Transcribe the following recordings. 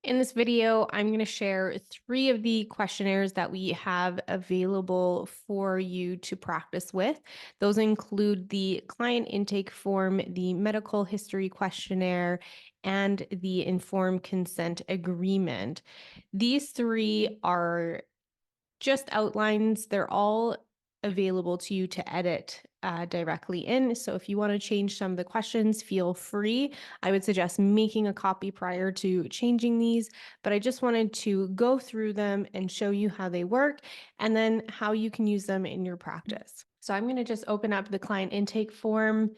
In this video, I'm going to share 3 of the questionnaires that we have available for you to practice with. Those include the client intake form, the medical history questionnaire, and the informed consent agreement. These 3 are just outlines. They're all available to you to edit directly in. So if you want to change some of the questions, feel free. I would suggest making a copy prior to changing these, but I just wanted to go through them and show you how they work and then how you can use them in your practice. So I'm going to just open up the client intake form.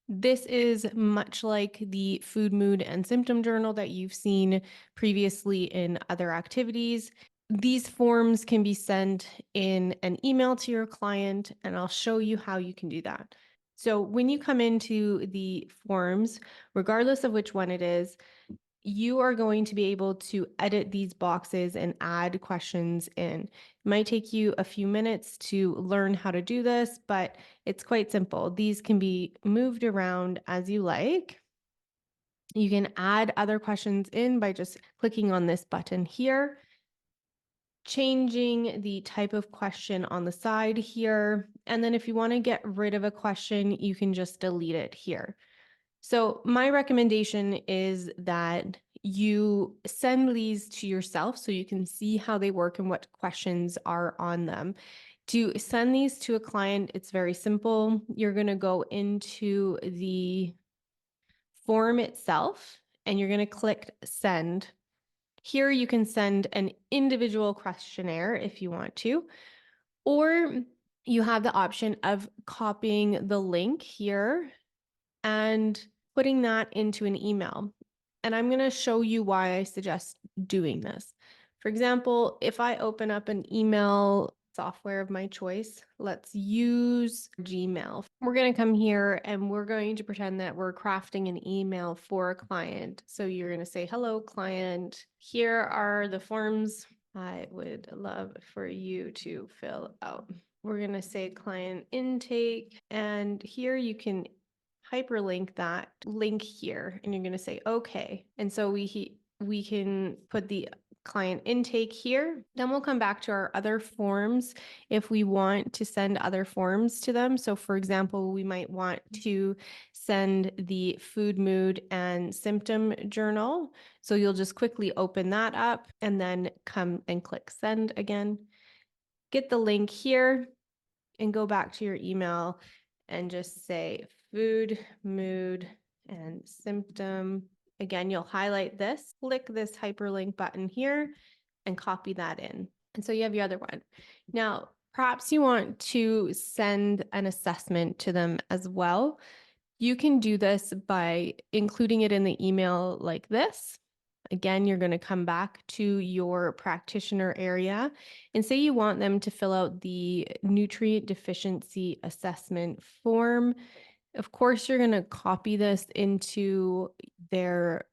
This is much like the food, mood, and symptom journal that you've seen previously in other activities. These forms can be sent in an email to your client, and I'll show you how you can do that. So when you come into the forms, regardless of which one it is, you are going to be able to edit these boxes and add questions in. It might take you a few minutes to learn how to do this, but it's quite simple. These can be moved around as you like. You can add other questions in by just clicking on this button here, changing the type of question on the side here. And then if you want to get rid of a question, you can just delete it here. So my recommendation is that you send these to yourself so you can see how they work and what questions are on them. To send these to a client, it's very simple. You're going to go into the form itself and you're going to click send. Here you can send an individual questionnaire if you want to, or you have the option of copying the link here and putting that into an email. And I'm going to show you why I suggest doing this. For example, if I open up an email software of my choice, let's use Gmail. We're going to come here and we're going to pretend that we're crafting an email for a client. So you're going to say, hello, client. Here are the forms I would love for you to fill out. We're going to say client intake, and here you can hyperlink that link here and you're going to say okay. And so we can put the client intake here. Then we'll come back to our other forms if we want to send other forms to them. So for example, we might want to send the food, mood, and symptom journal. So you'll just quickly open that up and then come and click send again. Get the link here and go back to your email and just say food, mood, and symptom. Again, you'll highlight this, click this hyperlink button here, and copy that in. And so you have your other one. Now, perhaps you want to send an assessment to them as well. You can do this by including it in the email like this. Again, you're going to come back to your practitioner area and say you want them to fill out the nutrient deficiency assessment form. Of course, you're going to copy this into their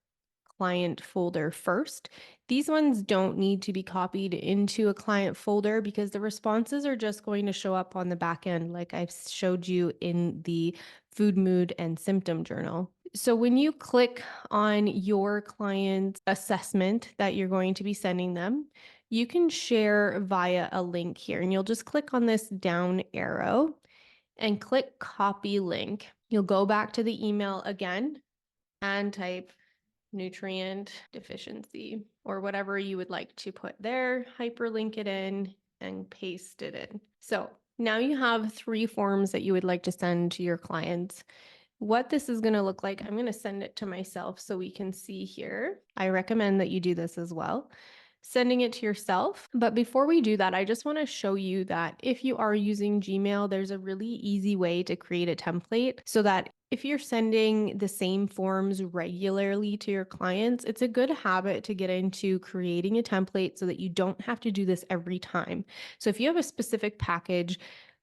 client folder first. These ones don't need to be copied into a client folder because the responses are just going to show up on the back end, like I've showed you in the food, mood, and symptom journal. So when you click on your client's assessment that you're going to be sending them, you can share via a link here, and you'll just click on this down arrow and click copy link. You'll go back to the email again and type nutrient deficiency or whatever you would like to put there, hyperlink it in and paste it in. So now you have 3 forms that you would like to send to your clients. What this is going to look like, I'm going to send it to myself so we can see here. I recommend that you do this as well, sending it to yourself. But before we do that, I just want to show you that if you are using Gmail, there's a really easy way to create a template so that if you're sending the same forms regularly to your clients, it's a good habit to get into creating a template so that you don't have to do this every time. So if you have a specific package,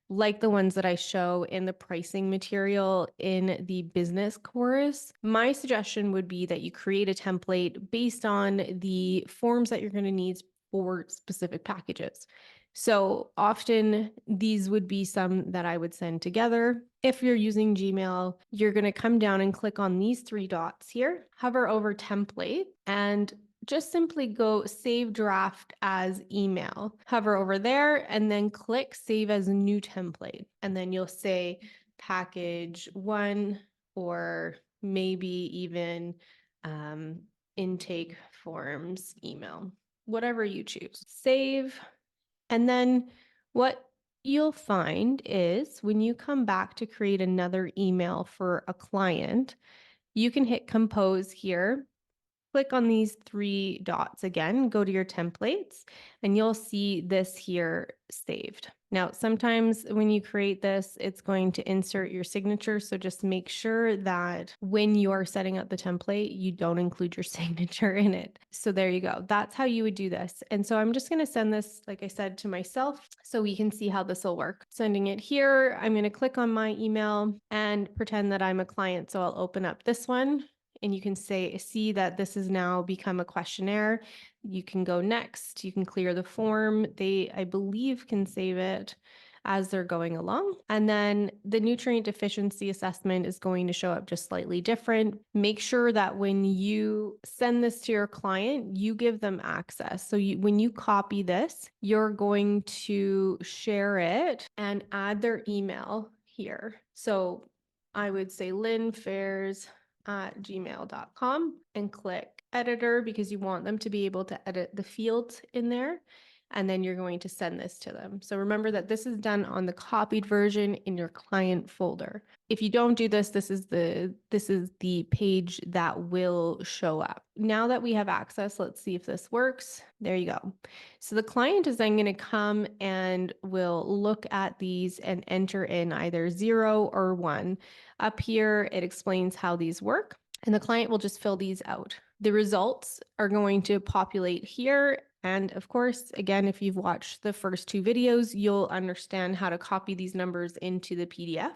like the ones that I show in the pricing material in the business course, my suggestion would be that you create a template based on the forms that you're going to need for specific packages. So often these would be some that I would send together. If you're using Gmail, you're going to come down and click on these 3 dots here, hover over template, and just simply go save draft as email. Hover over there and then click save as new template. And then you'll say package 1 or maybe even intake forms email, whatever you choose. Save. And then what you'll find is when you come back to create another email for a client, you can hit compose here. Click on these 3 dots again, go to your templates, and you'll see this here saved. Now, sometimes when you create this, it's going to insert your signature. So just make sure that when you are setting up the template, you don't include your signature in it. So there you go. That's how you would do this. And so I'm just going to send this, like I said, to myself so we can see how this will work. Sending it here, I'm going to click on my email and pretend that I'm a client. So I'll open up this one. And you can see that this has now become a questionnaire. You can go next, you can clear the form. They, I believe, can save it as they're going along. And then the nutrient deficiency assessment is going to show up just slightly different. Make sure that when you send this to your client, you give them access. So when you copy this, you're going to share it and add their email here. So I would say Lynne Fairs at gmail.com and click editor because you want them to be able to edit the fields in there. And then you're going to send this to them. So remember that this is done on the copied version in your client folder. If you don't do this, this is the page that will show up. Now that we have access, let's see if this works. There you go. So the client is then going to come and will look at these and enter in either 0 or 1. Up here, it explains how these work, and the client will just fill these out. The results are going to populate here. And of course, again, if you've watched the first 2 videos, you'll understand how to copy these numbers into the PDF.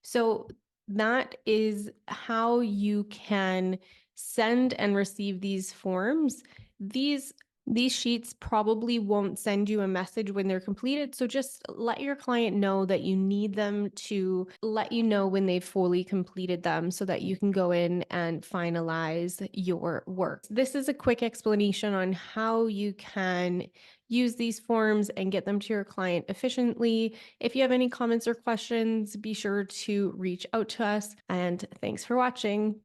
So that is how you can send and receive these forms. These sheets probably won't send you a message when they're completed. So just let your client know that you need them to let you know when they've fully completed them so that you can go in and finalize your work. This is a quick explanation on how you can use these forms and get them to your client efficiently. If you have any comments or questions, be sure to reach out to us. And thanks for watching.